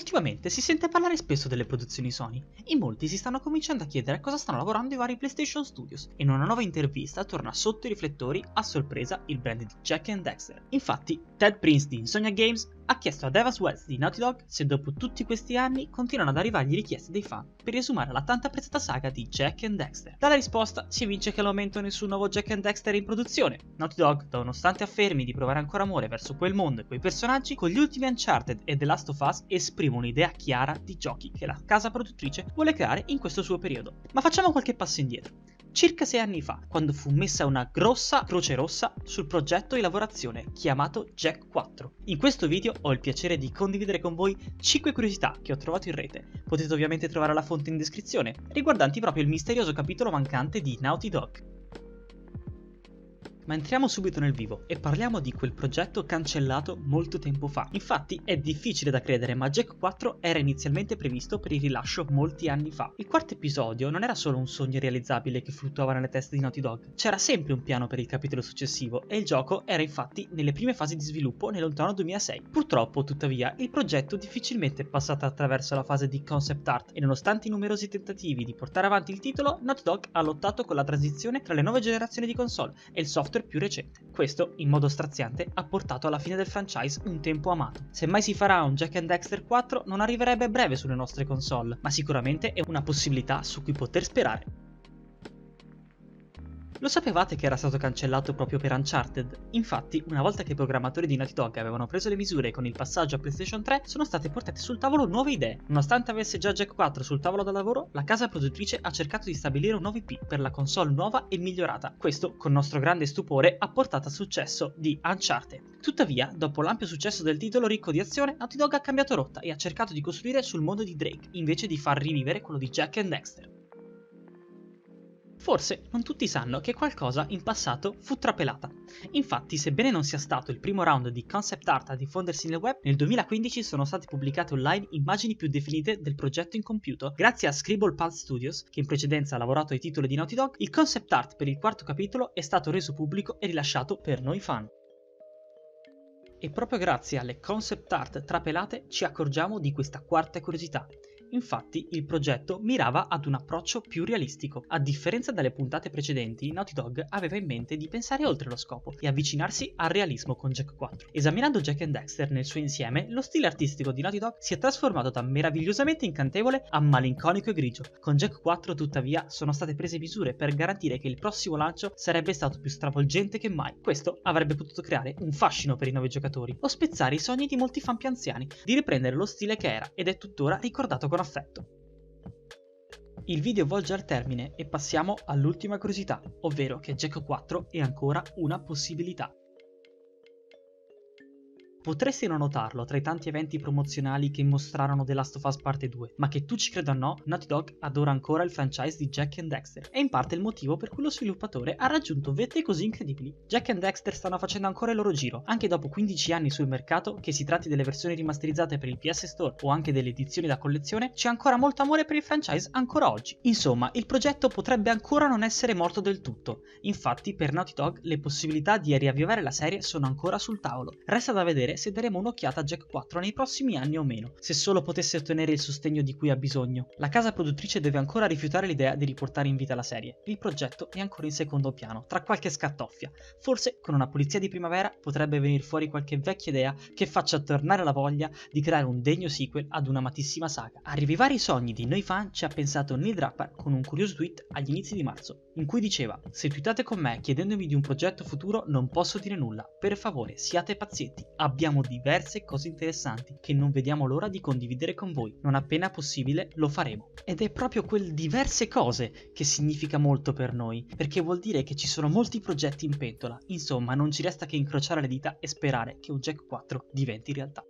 Ultimamente si sente parlare spesso delle produzioni Sony, in molti si stanno cominciando a chiedere a cosa stanno lavorando i vari PlayStation Studios, e in una nuova intervista torna sotto i riflettori a sorpresa il brand di Jak and Daxter. Infatti, Ted Prince di Insomnia Games ha chiesto ad Evans West di Naughty Dog se dopo tutti questi anni continuano ad arrivargli richieste dei fan per riesumare la tanto apprezzata saga di Jak and Daxter. Dalla risposta si evince che al momento nessun nuovo Jak and Daxter è in produzione. Naughty Dog, nonostante affermi di provare ancora amore verso quel mondo e quei personaggi, con gli ultimi Uncharted e The Last of Us esprime un'idea chiara di giochi che la casa produttrice vuole creare in questo suo periodo. Ma facciamo qualche passo indietro. Circa 6 anni fa, quando fu messa una grossa croce rossa sul progetto in lavorazione chiamato Jak 4. In questo video ho il piacere di condividere con voi 5 curiosità che ho trovato in rete. Potete ovviamente trovare la fonte in descrizione, riguardanti proprio il misterioso capitolo mancante di Naughty Dog. Ma entriamo subito nel vivo e parliamo di quel progetto cancellato molto tempo fa. Infatti è difficile da credere, ma Jak 4 era inizialmente previsto per il rilascio molti anni fa. Il quarto episodio non era solo un sogno irrealizzabile che fluttuava nelle teste di Naughty Dog, c'era sempre un piano per il capitolo successivo e il gioco era infatti nelle prime fasi di sviluppo nel lontano 2006. Purtroppo, tuttavia, il progetto difficilmente è passato attraverso la fase di concept art e nonostante i numerosi tentativi di portare avanti il titolo, Naughty Dog ha lottato con la transizione tra le nuove generazioni di console e il software più recente. Questo, in modo straziante, ha portato alla fine del franchise un tempo amato. Se mai si farà un Jak and Daxter 4 non arriverebbe a breve sulle nostre console, ma sicuramente è una possibilità su cui poter sperare. Lo sapevate che era stato cancellato proprio per Uncharted? Infatti, una volta che i programmatori di Naughty Dog avevano preso le misure con il passaggio a PlayStation 3, sono state portate sul tavolo nuove idee. Nonostante avesse già Jak 4 sul tavolo da lavoro, la casa produttrice ha cercato di stabilire un nuovo IP per la console nuova e migliorata. Questo, con nostro grande stupore, ha portato al successo di Uncharted. Tuttavia, dopo l'ampio successo del titolo ricco di azione, Naughty Dog ha cambiato rotta e ha cercato di costruire sul mondo di Drake, invece di far rivivere quello di Jak and Daxter. Forse non tutti sanno che qualcosa in passato fu trapelata. Infatti, sebbene non sia stato il primo round di concept art a diffondersi nel web, nel 2015 sono state pubblicate online immagini più definite del progetto incompiuto. Grazie a Scribble Pulse Studios, che in precedenza ha lavorato ai titoli di Naughty Dog, il concept art per il quarto capitolo è stato reso pubblico e rilasciato per noi fan. E proprio grazie alle concept art trapelate ci accorgiamo di questa quarta curiosità. Infatti, il progetto mirava ad un approccio più realistico. A differenza dalle puntate precedenti, Naughty Dog aveva in mente di pensare oltre lo scopo e avvicinarsi al realismo con Jak 4. Esaminando Jak and Daxter nel suo insieme, lo stile artistico di Naughty Dog si è trasformato da meravigliosamente incantevole a malinconico e grigio. Con Jak 4, tuttavia, sono state prese misure per garantire che il prossimo lancio sarebbe stato più stravolgente che mai. Questo avrebbe potuto creare un fascino per i nuovi giocatori o spezzare i sogni di molti fan più anziani di riprendere lo stile che era ed è tuttora ricordato con affetto. Il video volge al termine e passiamo all'ultima curiosità, ovvero che Jak 4 è ancora una possibilità. Potresti non notarlo tra i tanti eventi promozionali che mostrarono The Last of Us Parte 2, ma che tu ci creda o no, Naughty Dog adora ancora il franchise di Jak and Daxter, e in parte il motivo per cui lo sviluppatore ha raggiunto vette così incredibili. Jak and Daxter stanno facendo ancora il loro giro, anche dopo 15 anni sul mercato, che si tratti delle versioni rimasterizzate per il PS Store o anche delle edizioni da collezione, c'è ancora molto amore per il franchise ancora oggi. Insomma, il progetto potrebbe ancora non essere morto del tutto, infatti per Naughty Dog le possibilità di riavvivare la serie sono ancora sul tavolo. Resta da vedere se daremo un'occhiata a Jak 4 nei prossimi anni o meno, se solo potesse ottenere il sostegno di cui ha bisogno. La casa produttrice deve ancora rifiutare l'idea di riportare in vita la serie. Il progetto è ancora in secondo piano, tra qualche scartoffia. Forse con una pulizia di primavera potrebbe venire fuori qualche vecchia idea che faccia tornare la voglia di creare un degno sequel ad un'amatissima saga. A rivivare i sogni di noi fan ci ha pensato Neil Druckmann con un curioso tweet agli inizi di marzo, in cui diceva: "Se tweetate con me chiedendomi di un progetto futuro non posso dire nulla, per favore siate pazienti, abbiamo diverse cose interessanti che non vediamo l'ora di condividere con voi. Non appena possibile lo faremo." Ed è proprio quel diverse cose che significa molto per noi, perché vuol dire che ci sono molti progetti in pentola. Insomma, non ci resta che incrociare le dita e sperare che un Jak 4 diventi realtà.